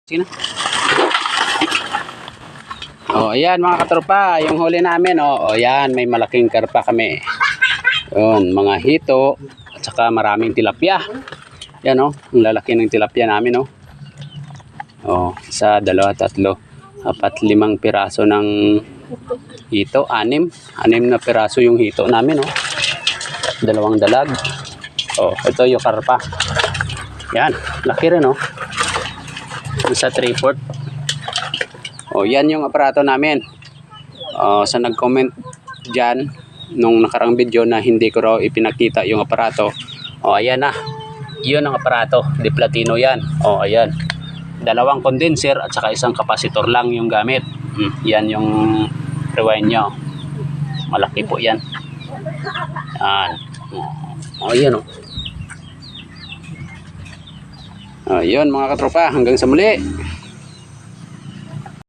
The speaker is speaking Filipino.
Sige na. Oh, ayan mga katropa, yung huli namin, oh, ayan, may malaking karpa kami. Yun, mga hito at saka maraming tilapia. Yan oh, ang lalaki ng tilapia namin oh. Oh, isa, dalawa, tatlo, apat, limang piraso ng hito, anim na piraso yung hito namin oh. Dalawang dalag. Oh, ito yung karpa. Yan, laki rin oh. Sa 3/4. Oh, yan yung aparato namin. Sa nag-comment dyan nung nakarang video na hindi ko raw ipinakita yung aparato. Oh, ayan na. Yun ang aparato. Di platino yan. Oh, ayan. Dalawang condenser at saka isang kapasitor lang yung gamit. Yan yung rewind nyo. Malaki po yan. Yan. Oh, ayan oh. Yun mga katropa, hanggang sa muli.